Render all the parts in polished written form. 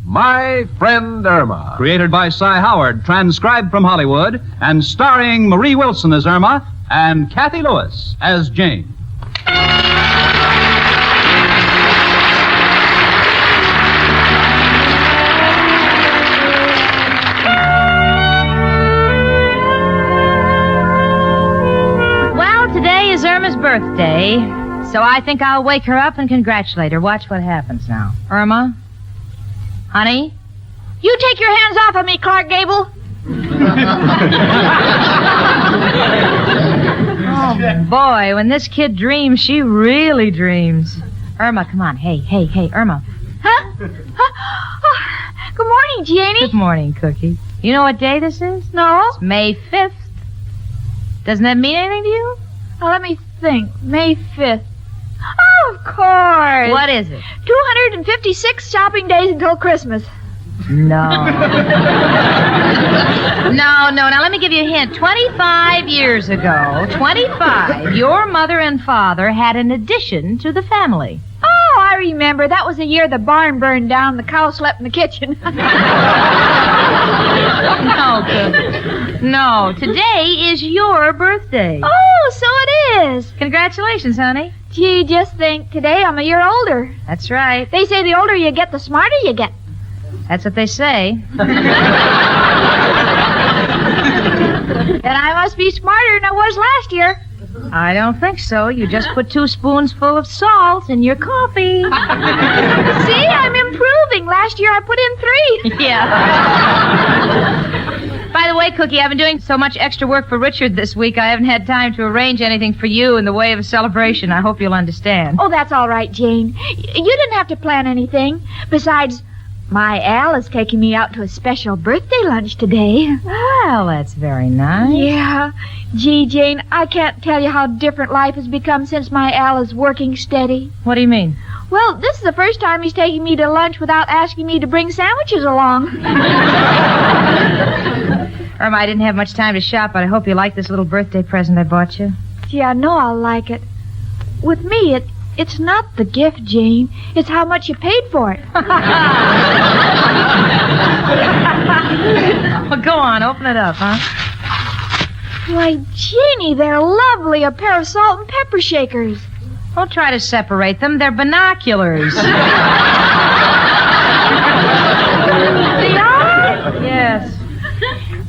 My Friend Irma. Created by Cy Howard, transcribed from Hollywood, and starring Marie Wilson as Irma and Kathy Lewis as Jane. Well, today is Irma's birthday, so I think I'll wake her up and congratulate her. Watch what happens now. Irma? Honey? You take your hands off of me, Clark Gable. Oh, boy, when this kid dreams, she really dreams. Irma, come on. Hey, Irma. Huh? Oh, good morning, Janie. Good morning, Cookie. You know what day this is? No? It's May 5th. Doesn't that mean anything to you? Now, let me think. May 5th. Oh, of course. What is it? 256 shopping days until Christmas. No. No. Now, let me give you a hint. 25 years ago, your mother and father had an addition to the family. Oh, I remember. That was the year the barn burned down. The cow slept in the kitchen. No, today is your birthday. Oh, so it is. Congratulations, honey. Gee, just think. Today I'm a year older. That's right. They say the older you get, the smarter you get. That's what they say. Then I must be smarter than I was last year. I don't think so. You just put 2 spoonsful of salt in your coffee. See, I'm improving. Last year I put in 3. Yeah. By the way, Cookie, I've been doing so much extra work for Richard this week, I haven't had time to arrange anything for you in the way of a celebration. I hope you'll understand. Oh, that's all right, Jane. You didn't have to plan anything. Besides, my Al is taking me out to a special birthday lunch today. Well, that's very nice. Yeah. Gee, Jane, I can't tell you how different life has become since my Al is working steady. What do you mean? Well, this is the first time he's taking me to lunch without asking me to bring sandwiches along. Irma, I didn't have much time to shop, but I hope you like this little birthday present I bought you. Gee, I know I'll like it. With me, it's not the gift, Jane. It's how much you paid for it. Well, go on, open it up, huh? Why, Jeannie, they're lovely. A pair of salt and pepper shakers. Don't try to separate them. They're binoculars. They are? Yes.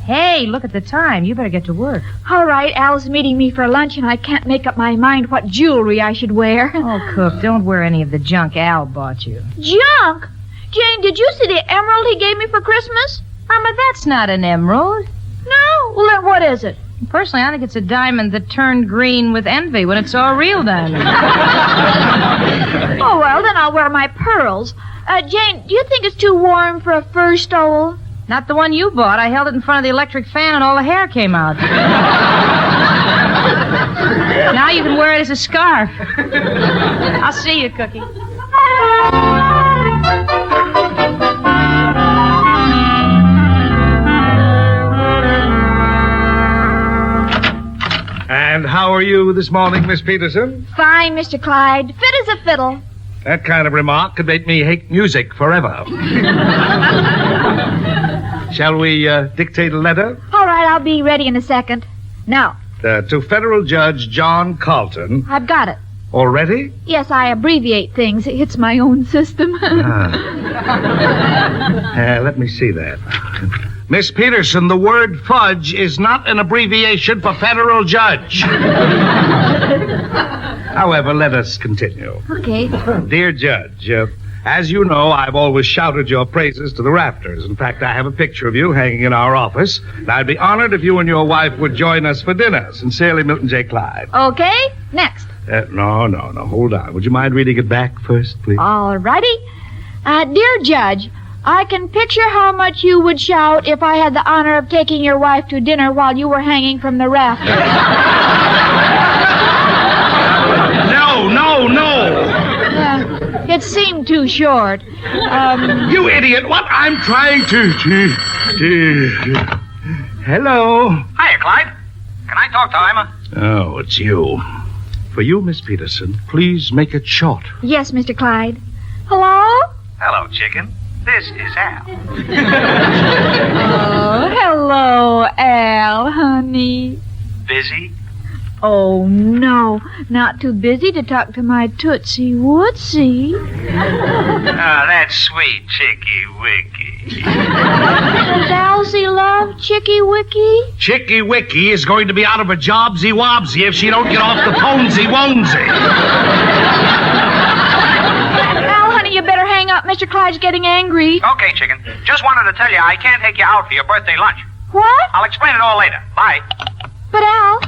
Hey, look at the time. You better get to work. All right, Al's meeting me for lunch, and I can't make up my mind what jewelry I should wear. Oh, Cook, don't wear any of the junk Al bought you. Junk? Jane, did you see the emerald he gave me for Christmas? Irma, that's not an emerald. No? Well, then what is it? Personally, I think it's a diamond that turned green with envy when it saw a real diamond. Oh, well, then I'll wear my pearls. Jane, do you think it's too warm for a fur stole? Not the one you bought. I held it in front of the electric fan and all the hair came out. Now you can wear it as a scarf. I'll see you, Cookie. And how are you this morning, Miss Peterson? Fine, Mr. Clyde. Fit as a fiddle. That kind of remark could make me hate music forever. Shall we dictate a letter? All right, I'll be ready in a second. Now. To Federal Judge John Carlton. I've got it. Already? Yes, I abbreviate things. It's my own system. Let me see that. Miss Peterson, the word fudge is not an abbreviation for federal judge. However, let us continue. Okay. Dear Judge, as you know, I've always shouted your praises to the rafters. In fact, I have a picture of you hanging in our office, and I'd be honored if you and your wife would join us for dinner. Sincerely, Milton J. Clyde. Okay, next. No. Hold on. Would you mind reading it back first, please? All righty. Dear Judge, I can picture how much you would shout if I had the honor of taking your wife to dinner while you were hanging from the rafters. No. It seemed too short. You idiot. What I'm trying to... Hello. Hiya, Clyde. Can I talk to Irma? Oh, it's you. For you, Miss Peterson, please make it short. Yes, Mr. Clyde. Hello? Hello, chicken. This is Al. Oh, hello, Al, honey. Busy? Oh, no. Not too busy to talk to my Tootsie Wootsie. Oh, that's sweet, Chicky Wicky. Does Alcy love Chicky Wicky? Chicky Wicky is going to be out of a jobsy wobsy if she don't get off the phonesy wonesy. Al, honey, you better hang up. Mr. Clyde's getting angry. Okay, chicken. Just wanted to tell you I can't take you out for your birthday lunch. What? I'll explain it all later. Bye. But Al...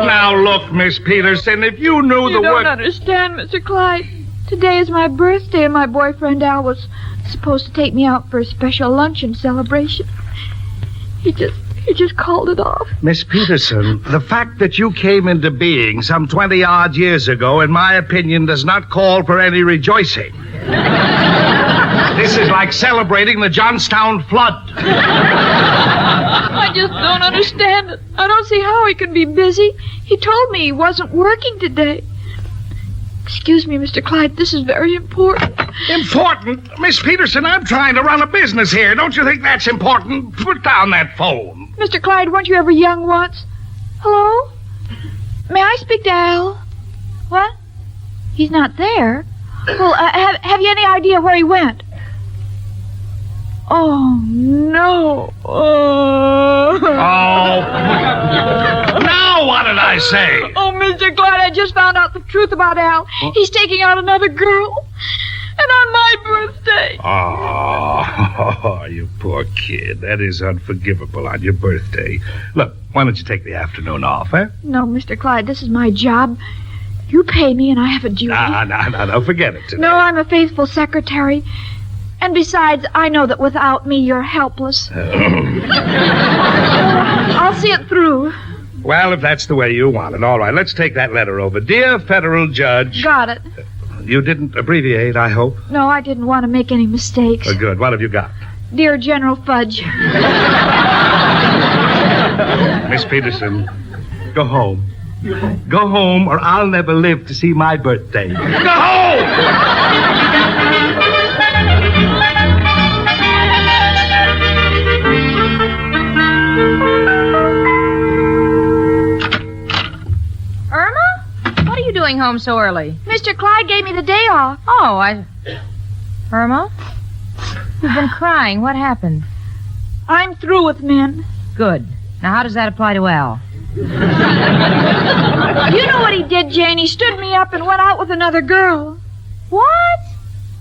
Now, look, Miss Peterson, if you knew You the don't word... understand, Mr. Clyde. Today is my birthday, and my boyfriend Al was supposed to take me out for a special luncheon celebration. He just called it off. Miss Peterson, the fact that you came into being some 20-odd years ago, in my opinion, does not call for any rejoicing. This is like celebrating the Johnstown flood. I just don't understand it. I don't see how he can be busy. He told me he wasn't working today. Excuse me, Mr. Clyde, this is very important. Important? Miss Peterson, I'm trying to run a business here. Don't you think that's important? Put down that phone. Mr. Clyde, weren't you ever young once? Hello? May I speak to Al? What? He's not there? Well, have you any idea where he went? Oh, no. Oh. Now what did I say? Oh, Mr. Clyde, I just found out the truth about Al. He's taking out another girl. And on my birthday. Oh, you poor kid. That is unforgivable on your birthday. Look, why don't you take the afternoon off, eh? No, Mr. Clyde, this is my job. You pay me and I have a duty. No, forget it today. No, I'm a faithful secretary. And besides, I know that without me, you're helpless. I'll see it through. Well, if that's the way you want it. All right, let's take that letter over. Dear Federal Judge... Got it. You didn't abbreviate, I hope? No, I didn't want to make any mistakes. Good. What have you got? Dear General Fudge. Miss Peterson, go home. Go home, or I'll never live to see my birthday. Go home! Irma? What are you doing home so early? Mr. Clyde gave me the day off. Oh, Irma? You've been crying. What happened? I'm through with men. Good. Now, how does that apply to Al? You know what he did, Jane? He stood me up and went out with another girl. What?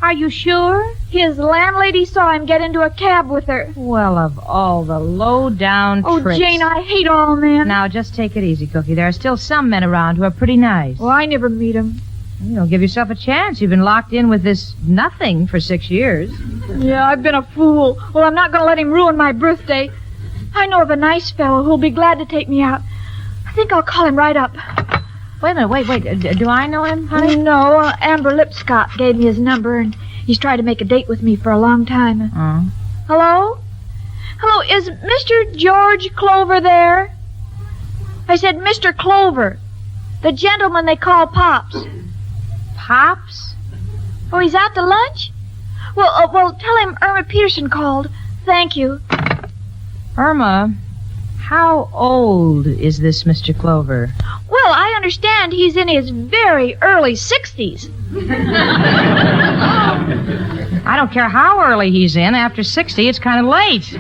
Are you sure? His landlady saw him get into a cab with her. Well, of all the low-down tricks. Oh, Jane, I hate all men. Now, just take it easy, Cookie. There are still some men around who are pretty nice. Well, I never meet him. You know, give yourself a chance. You've been locked in with this nothing for 6 years. Yeah, I've been a fool. Well, I'm not going to let him ruin my birthday. I know of a nice fellow who'll be glad to take me out. I think I'll call him right up. Wait a minute. Wait. Do I know him, honey? No, Amber Lipscott gave me his number, and he's tried to make a date with me for a long time. Oh. Hello? Hello, is Mr. George Clover there? I said Mr. Clover. The gentleman they call Pops. Pops? Oh, he's out to lunch? Well, tell him Irma Peterson called. Thank you. Irma, how old is this Mr. Clover? Well, I understand he's in his very early 60s. I don't care how early he's in. After 60, it's kind of late.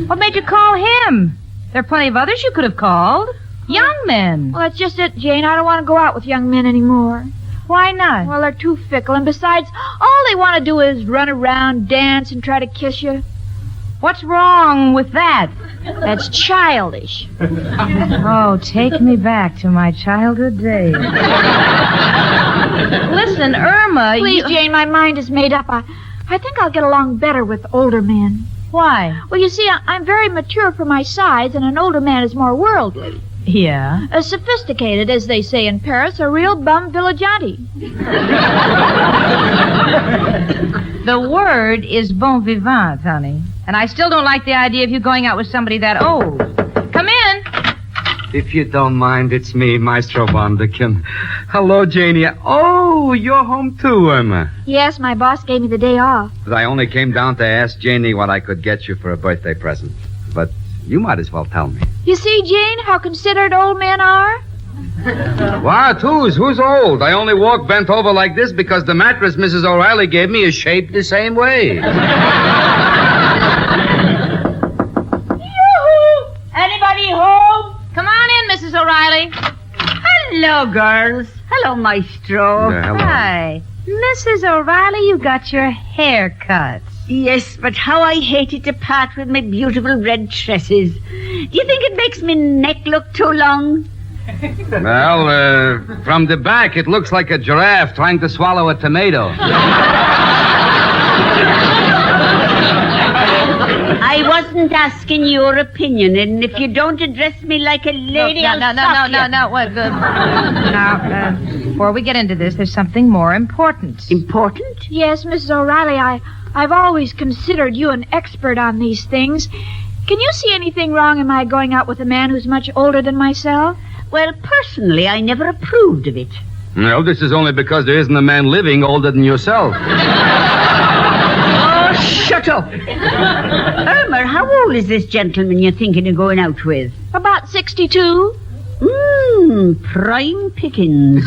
What made you call him? There are plenty of others you could have called. Young men. Well, that's just it, Jane. I don't want to go out with young men anymore. Why not? Well, they're too fickle, and besides, all they want to do is run around, dance, and try to kiss you. What's wrong with that? That's childish. Oh, take me back to my childhood days. Listen, Irma... Please, Jane, my mind is made up. I think I'll get along better with older men. Why? Well, you see, I'm very mature for my size, and an older man is more worldly. Yeah? Sophisticated, as they say in Paris, a real bum villagiati. The word is bon vivant, honey. And I still don't like the idea of you going out with somebody that old. Come in. If you don't mind, it's me, Maestro Bondekin. Hello, Janie. Oh, you're home too, Irma. Yes, my boss gave me the day off. But I only came down to ask Janie what I could get you for a birthday present. But you might as well tell me. You see, Jane, how considerate old men are? What? Who's old? I only walk bent over like this because the mattress Mrs. O'Reilly gave me is shaped the same way. Yoo-hoo! Anybody home? Come on in, Mrs. O'Reilly. Hello, girls. Hello, Maestro. Hello. Hi. Mrs. O'Reilly, you got your hair cut. Yes, but how I hated to part with my beautiful red tresses. Do you think it makes my neck look too long? Well, from the back, it looks like a giraffe trying to swallow a tomato. I wasn't asking your opinion, and if you don't address me like a lady, I'll stop you. No. Now, before we get into this, there's something more important. Important? Yes, Mrs. O'Reilly, I've always considered you an expert on these things. Can you see anything wrong in my going out with a man who's much older than myself? Well, personally, I never approved of it. No, this is only because there isn't a man living older than yourself. Oh, shut up. Irma, how old is this gentleman you're thinking of going out with? About 62. Prime pickings.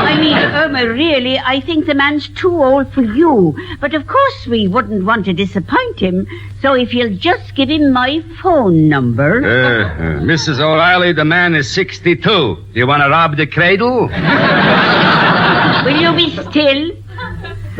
I mean, Irma, really, I think the man's too old for you. But of course we wouldn't want to disappoint him. So if you'll just give him my phone number. Mrs. O'Reilly, the man is 62. Do you want to rob the cradle? Will you be still?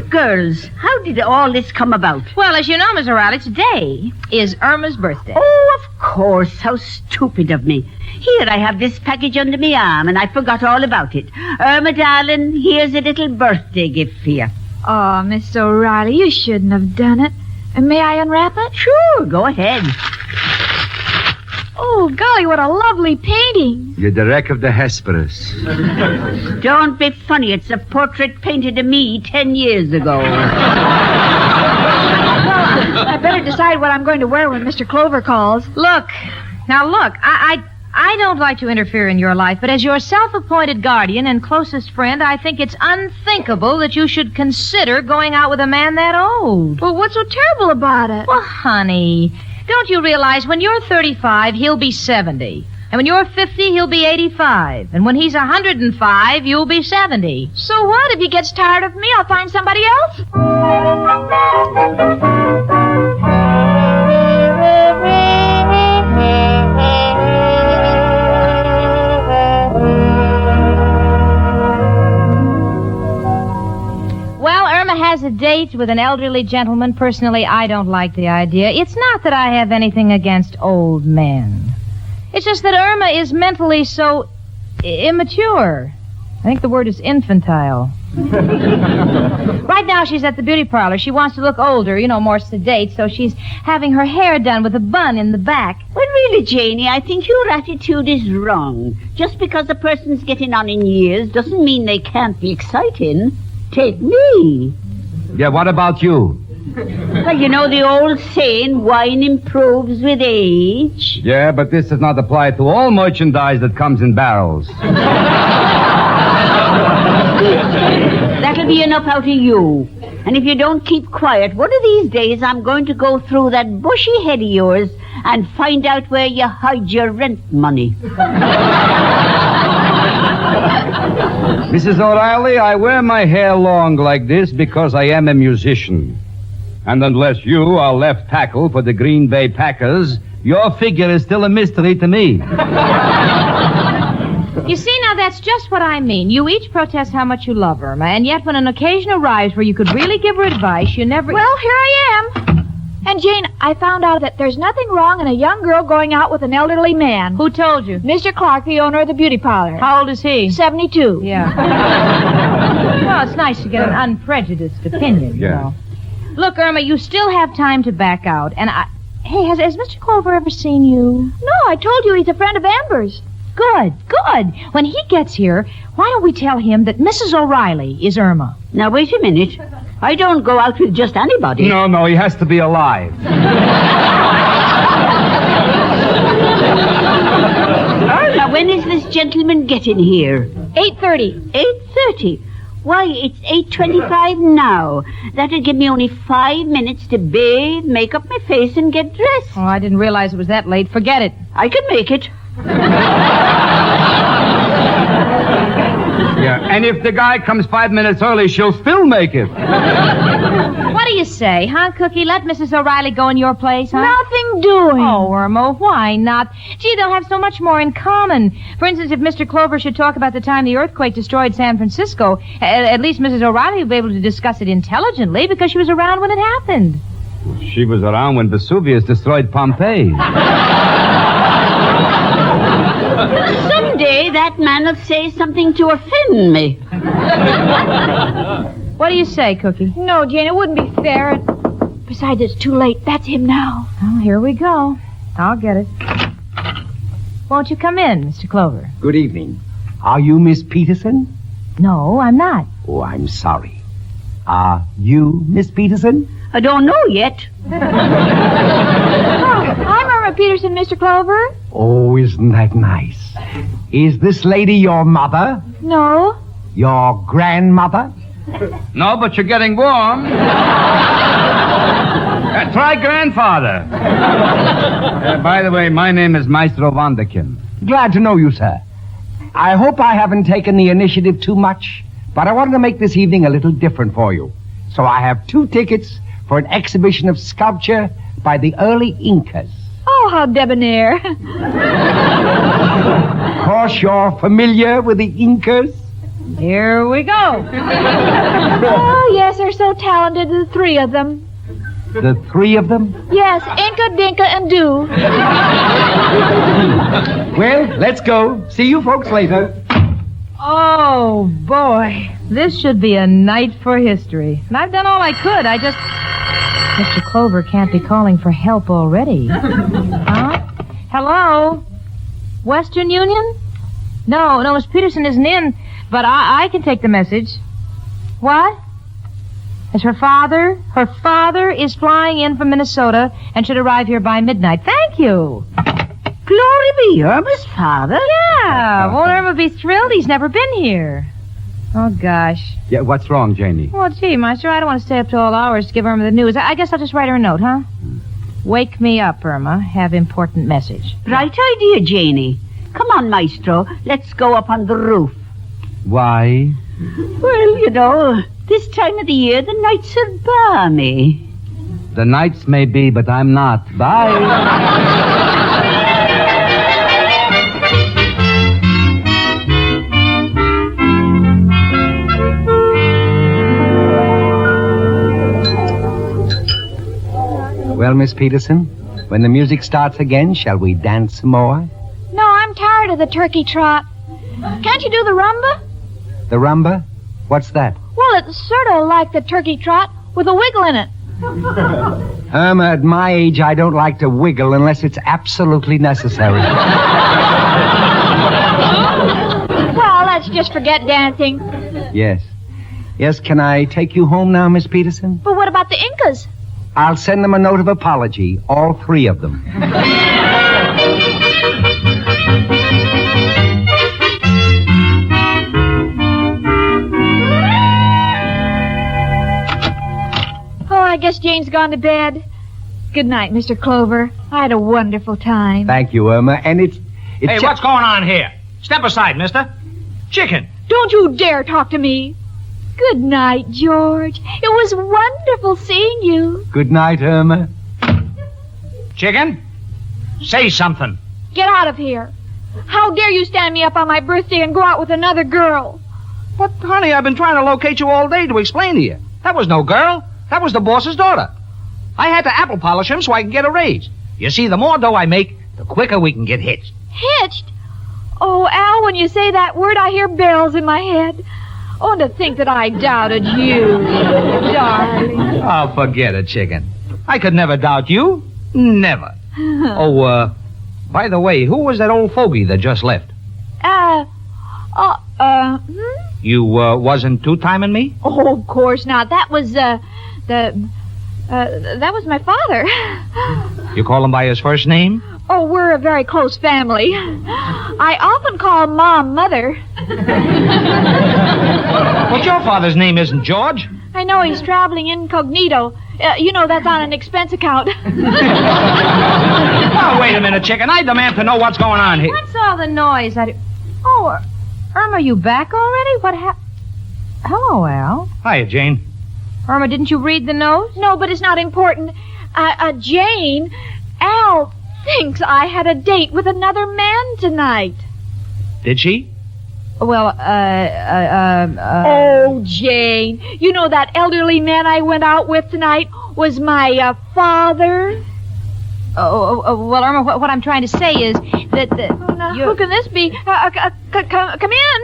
Girls, how did all this come about? Well, as you know, Miss O'Reilly, today is Irma's birthday. Oh, of course. How stupid of me. Here, I have this package under my arm, and I forgot all about it. Irma, darling, here's a little birthday gift for you. Oh, Miss O'Reilly, you shouldn't have done it. May I unwrap it? Sure, go ahead. Oh, golly, what a lovely painting. You're the wreck of the Hesperus. Don't be funny. It's a portrait painted of me 10 years ago. Well, I better decide what I'm going to wear when Mr. Clover calls. Look, I don't like to interfere in your life, but as your self-appointed guardian and closest friend, I think it's unthinkable that you should consider going out with a man that old. Well, what's so terrible about it? Well, honey, don't you realize when you're 35, he'll be 70. And when you're 50, he'll be 85. And when he's 105, you'll be 70. So what? If he gets tired of me, I'll find somebody else. Well, Irma has a date with an elderly gentleman. Personally, I don't like the idea. It's not that I have anything against old men. It's just that Irma is mentally so immature. I think the word is infantile. Right now, she's at the beauty parlor. She wants to look older, more sedate, so she's having her hair done with a bun in the back. Well, really, Janie, I think your attitude is wrong. Just because a person's getting on in years doesn't mean they can't be exciting. Take me. Yeah, what about you? Well, you know the old saying, wine improves with age. Yeah, but this does not apply to all merchandise that comes in barrels. That'll be enough out of you. And if you don't keep quiet, one of these days I'm going to go through that bushy head of yours and find out where you hide your rent money. Mrs. O'Reilly, I wear my hair long like this because I am a musician. And unless you are left tackle for the Green Bay Packers, your figure is still a mystery to me. You see, now that's just what I mean. You each protest how much you love Irma, and yet when an occasion arrives where you could really give her advice, you never... Well, here I am. And, Jane, I found out that there's nothing wrong in a young girl going out with an elderly man. Who told you? Mr. Clark, the owner of the beauty parlor. How old is he? 72. Yeah. Well, it's nice to get an unprejudiced opinion, you know. Look, Irma, you still have time to back out, and Hey, has Mr. Clover ever seen you? No, I told you he's a friend of Amber's. Good. When he gets here, why don't we tell him that Mrs. O'Reilly is Irma? Now, wait a minute. I don't go out with just anybody. No, he has to be alive. gentlemen get in here? 8:30. 8:30. Why, it's 8:25 now. That'll give me only 5 minutes to bathe, make up my face, and get dressed. Oh, I didn't realize it was that late. Forget it. I can make it. Yeah, and if the guy comes 5 minutes early, she'll still make it. What do you say, huh, Cookie? Let Mrs. O'Reilly go in your place, huh? Nothing doing. Oh, Irma, why not? Gee, they'll have so much more in common. For instance, if Mr. Clover should talk about the time the earthquake destroyed San Francisco, at least Mrs. O'Reilly will be able to discuss it intelligently because she was around when it happened. She was around when Vesuvius destroyed Pompeii. Someday that man will say something to offend me. What do you say, Cookie? No, Jane, it wouldn't be fair. Besides, it's too late. That's him now. Oh, here we go. I'll get it. Won't you come in, Mr. Clover? Good evening. Are you Miss Peterson? No, I'm not. Oh, I'm sorry. Are you Miss Peterson? I don't know yet. I'm Irma Peterson, Mr. Clover. Oh, isn't that nice? Is this lady your mother? No. Your grandmother? No, but you're getting warm. Try grandfather. By the way, my name is Maestro Vanderkin. Glad to know you, sir. I hope I haven't taken the initiative too much, but I wanted to make this evening a little different for you. So I have 2 tickets for an exhibition of sculpture by the early Incas. Oh, how debonair. Of course, you're familiar with the Incas. Here we go. Oh, yes, they're so talented, the 3 of them. The 3 of them? Yes, Inca, Dinka, and Do. Well, let's go. See you folks later. Oh, boy. This should be a night for history. And I've done all I could. Mr. Clover can't be calling for help already. Huh? Hello? Western Union? No, Miss Peterson isn't in, but I can take the message. What? Is her father? Her father is flying in from Minnesota and should arrive here by midnight. Thank you. Glory be, Irma's father. Yeah, won't Irma be thrilled? He's never been here. Oh, gosh. Yeah, what's wrong, Janie? Well, gee, Maestro, I don't want to stay up till all hours to give Irma the news. I guess I'll just write her a note, huh? Wake me up, Irma. Have important message. Right idea, Janie. Come on, Maestro. Let's go up on the roof. Why? Well, you know, this time of the year, the nights are balmy. The nights may be, but I'm not. Bye. Well, Miss Peterson, when the music starts again, shall we dance some more? No, I'm tired of the turkey trot. Can't you do the rumba? The rumba? What's that? Well, it's sort of like the turkey trot with a wiggle in it. Irma, at my age, I don't like to wiggle unless it's absolutely necessary. Well, let's just forget dancing. Yes. Yes, can I take you home now, Miss Peterson? But what about the Incas? I'll send them a note of apology, all 3 of them. Oh, I guess Jane's gone to bed. Good night, Mr. Clover. I had a wonderful time. Thank you, Irma. And it's Hey, what's going on here? Step aside, mister. Chicken. Don't you dare talk to me. Good night, George. It was wonderful seeing you. Good night, Irma. Chicken? Say something. Get out of here. How dare you stand me up on my birthday and go out with another girl? But, honey, I've been trying to locate you all day to explain to you. That was no girl. That was the boss's daughter. I had to apple polish him so I could get a raise. You see, the more dough I make, the quicker we can get hitched. Hitched? Oh, Al, when you say that word, I hear bells in my head. Oh, and to think that I doubted you, darling. Oh, forget it, chicken. I could never doubt you. Never. By the way, who was that old fogey that just left? You, wasn't two-timing me? Oh, of course not. That was, that was my father. You call him by his first name? Oh, we're a very close family. I often call Mom Mother. But your father's name isn't George. I know he's traveling incognito. That's on an expense account. Oh, wait a minute, chicken. I demand to know what's going on here. What's all the noise? Oh, Irma, you back already? What happened? Hello, Al. Hiya, Jane. Irma, didn't you read the note? No, but it's not important. Jane, Al thinks I had a date with another man tonight. Did she? Well, Oh, Jane, you know that elderly man I went out with tonight was my father? Well, Irma, what I'm trying to say is that... Now, who can this be? Come in.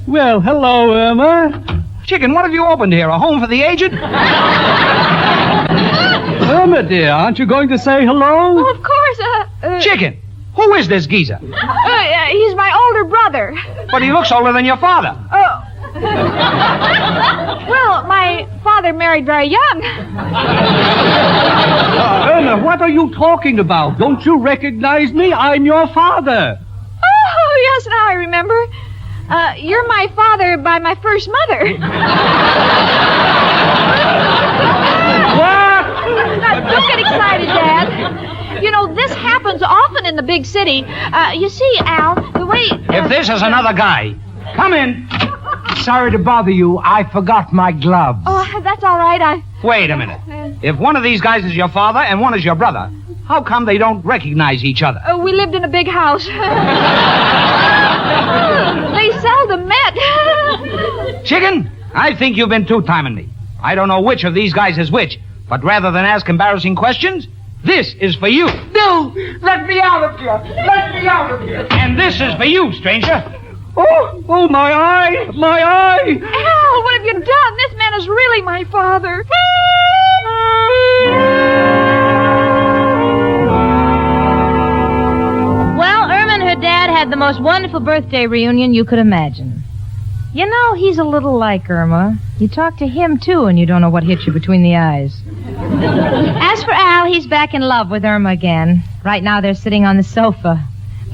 Well, hello, Irma. Chicken, what have you opened here? A home for the aged? Irma, dear, aren't you going to say hello? Oh, of course. Chicken, who is this geezer? He's my older brother. But he looks older than your father. Oh. Well, my father married very young. Irma, what are you talking about? Don't you recognize me? I'm your father. Oh, yes, now I remember. You're my father by my first mother. What? Now, don't get excited, Dad. This happens often in the big city. You see, Al, the way... If this is another guy, come in. Sorry to bother you. I forgot my gloves. Oh, that's all right. Wait a minute. If one of these guys is your father and one is your brother, how come they don't recognize each other? We lived in a big house. They seldom met. Chicken, I think you've been two-timing me. I don't know which of these guys is which, but rather than ask embarrassing questions, this is for you. No! Let me out of here! Let me out of here! And this is for you, stranger. Oh, my eye! My eye! Al, what have you done? This man is really my father. Well, Irma and her dad had the most wonderful birthday reunion you could imagine. He's a little like Irma. You talk to him, too, and you don't know what hit you between the eyes. As for Al, he's back in love with Irma again. Right now, they're sitting on the sofa.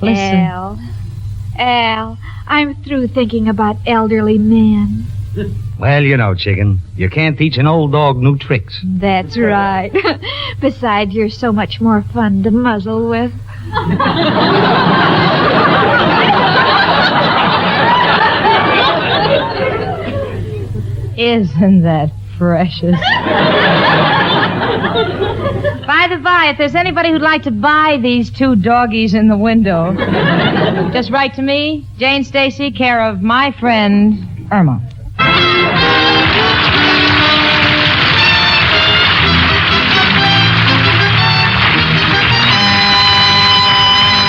Listen. Al, I'm through thinking about elderly men. Well, Chicken, you can't teach an old dog new tricks. That's right. Besides, you're so much more fun to muzzle with. Isn't that precious? By the by, if there's anybody who'd like to buy these two doggies in the window, just write to me, Jane Stacy, care of my friend Irma.